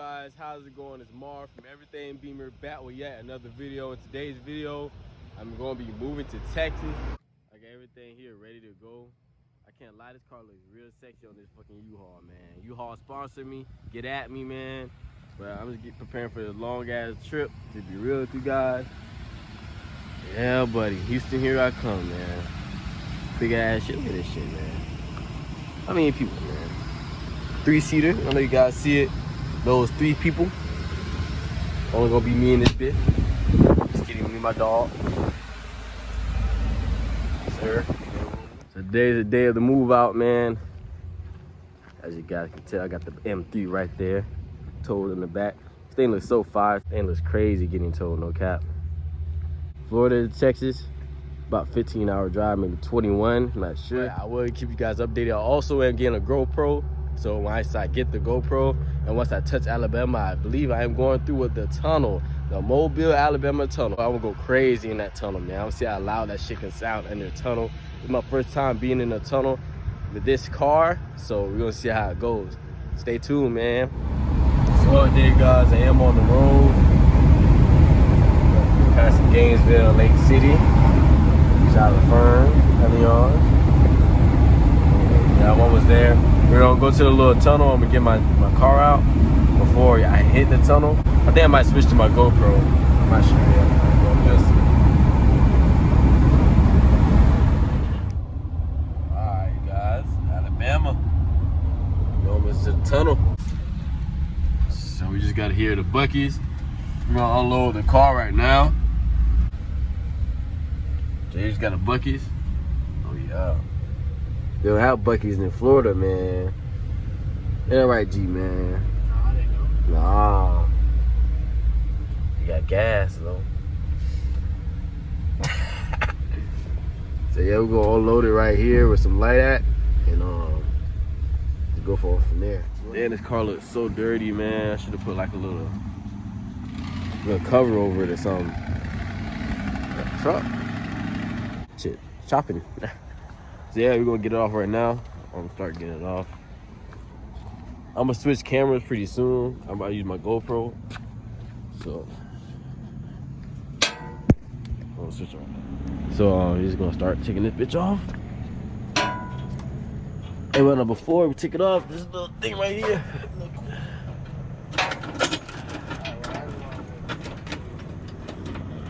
guys? How's it going? It's Mar from Everything Beamer back with yet another video. In today's video, I'm going to be moving to Texas. I got everything here ready to go. I can't lie, this car looks real sexy on this fucking U-Haul, man. U-Haul sponsored me. Get at me, man. But I'm just preparing for this long ass trip, to be real with you guys. Yeah, buddy. Houston, here I come, man. Big ass shit. Look at this shit, man. How many people, man? 3-seater. I know you guys see it. Those 3 people. Only gonna be me and this bitch. Just kidding, me and my dog. Sir. So today's the day of the move out, man. As you guys can tell, I got the M3 right there. Towed in the back. This thing looks so fire. This thing looks crazy getting towed, no cap. Florida to Texas. About 15-hour drive, maybe 21, I'm not sure. I will keep you guys updated. I also am getting a GoPro. So once I get the GoPro and once I touch Alabama, I believe I am going through with the tunnel, the Mobile, Alabama tunnel. I will go crazy in that tunnel, man. I want to see how loud that shit can sound in the tunnel. It's my first time being in a tunnel with this car, so we're gonna see how it goes. Stay tuned, man. So today, guys, I am on the road. Past Gainesville, Lake City. Out of the Fern, Elion. Yeah, I'm almost there. We're gonna go to the little tunnel. I'm gonna get my car out before I hit the tunnel. I think I might switch to my GoPro. I'm not sure yet. Alright, guys, Alabama. We're almost to the tunnel. So we just gotta hear the Buc-ee's. We're gonna unload the car right now. They just got a Buc-ee's. Oh yeah. They don't have Buc-ee's in Florida, man. Ain't that right, G, man? Nah, they don't. Nah. You got gas, though. So yeah, we're gonna unload it right here with some light at, and go for it from there. Man, this car looks so dirty, man. I should have put like a little cover over it or something. That truck. Shit, chopping. So yeah, we're gonna get it off right now. I'm gonna start getting it off. I'm gonna switch cameras pretty soon. I'm about to use my GoPro. So I'm gonna switch it right now. So he's just gonna start taking this bitch off. Hey, well, before we take it off, this little thing right here.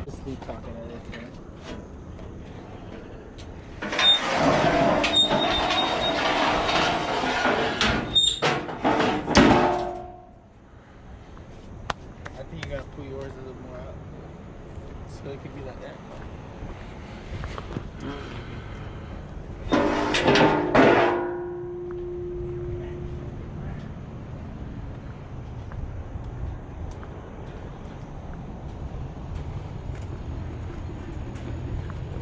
Just leave talking at it, man. I think you gotta put yours a little more out, so it could be like that.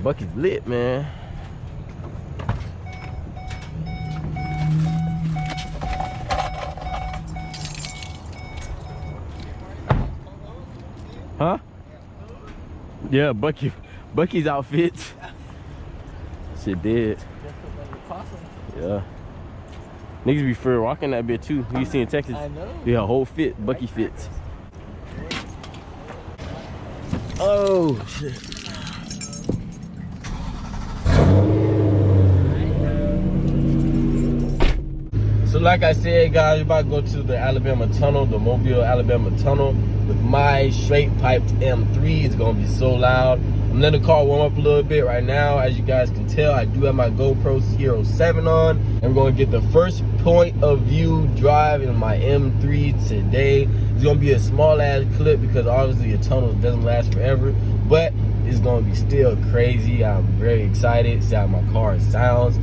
Buc-ee's lit, man. Huh? Yeah, Buc-ee's outfits. Shit did. Yeah. Niggas be for rocking that bit too. You see in Texas? I know. Yeah, whole fit, Buc-ee fits. Oh shit. So like I said, guys, we're about to go to the Alabama tunnel, the Mobile, Alabama tunnel with my straight piped M3. It's gonna be so loud. I'm letting the car warm up a little bit right now. As you guys can tell, I do have my GoPro Hero 7 on. And we're gonna get the first point of view drive in my M3 today. It's gonna be a small ass clip because obviously a tunnel doesn't last forever, but it's gonna be still crazy. I'm very excited. See how my car sounds.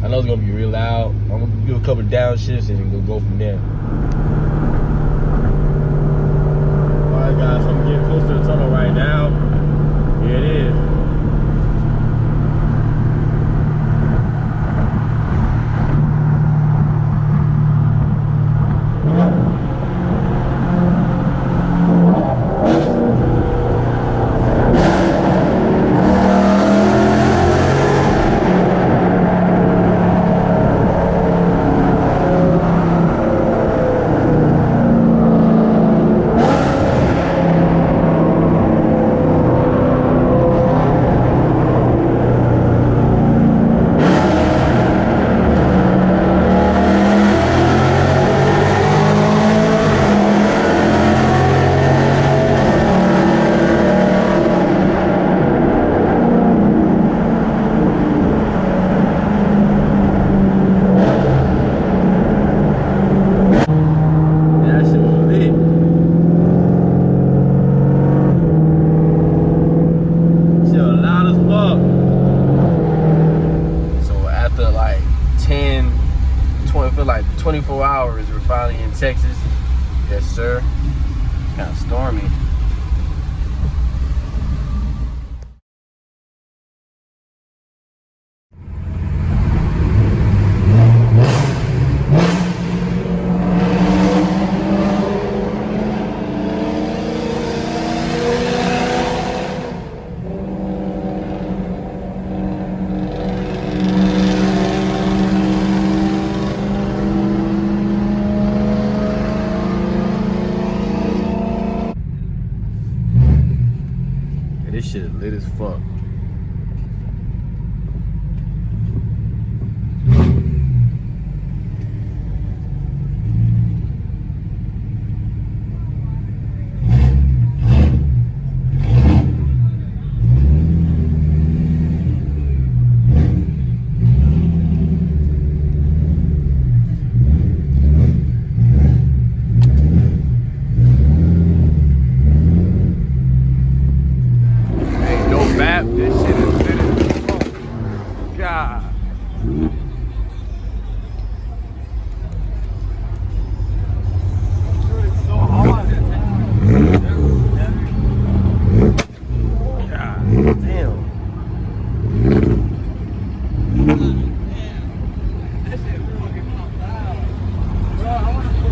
I know it's gonna be real loud. I'm gonna do a couple of downshifts and we'll go from there. Alright guys, so I'm getting close to the tunnel right now. Here it is. feel like 24 hours, we're finally in Texas. Yes, sir. Kind of stormy. This shit is lit as fuck. This shit is lit as fuck. God. It's so hot. God damn. That shit fucking loud. Bro, I want to put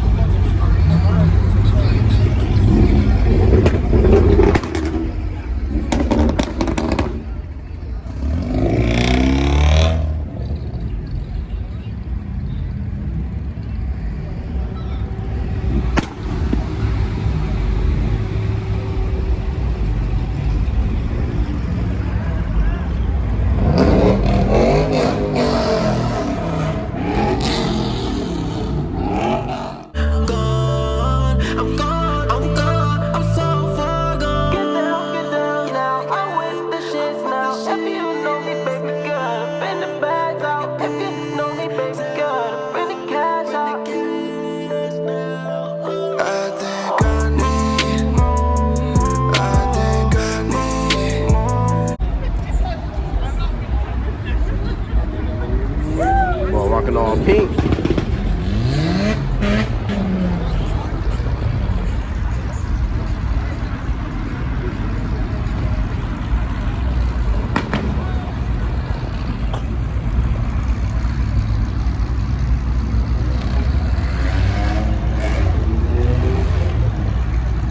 rocking all pink.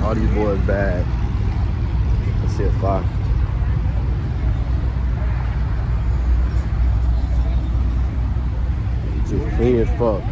All these boys bad. Let's see a 5. Just clean as fuck.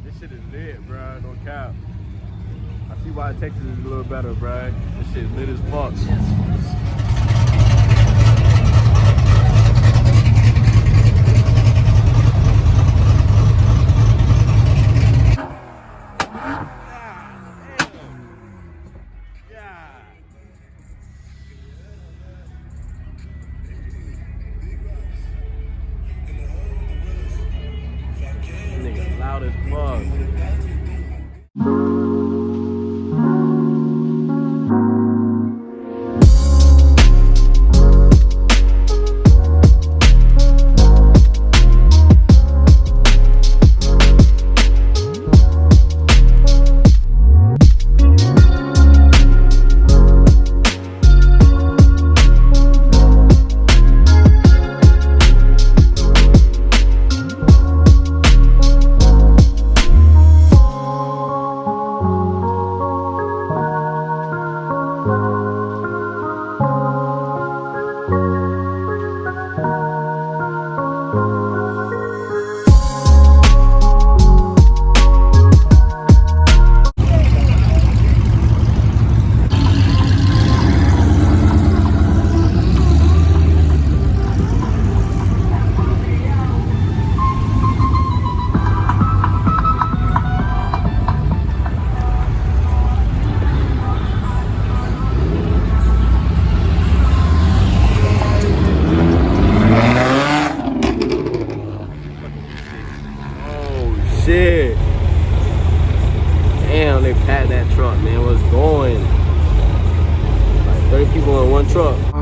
This shit is lit, bro. No cap. I see why Texas is a little better, bro. This shit is lit as fuck. Nigga loud as fuck. shit. Damn, they packed that truck, man. What's going? Like 30 people in one truck.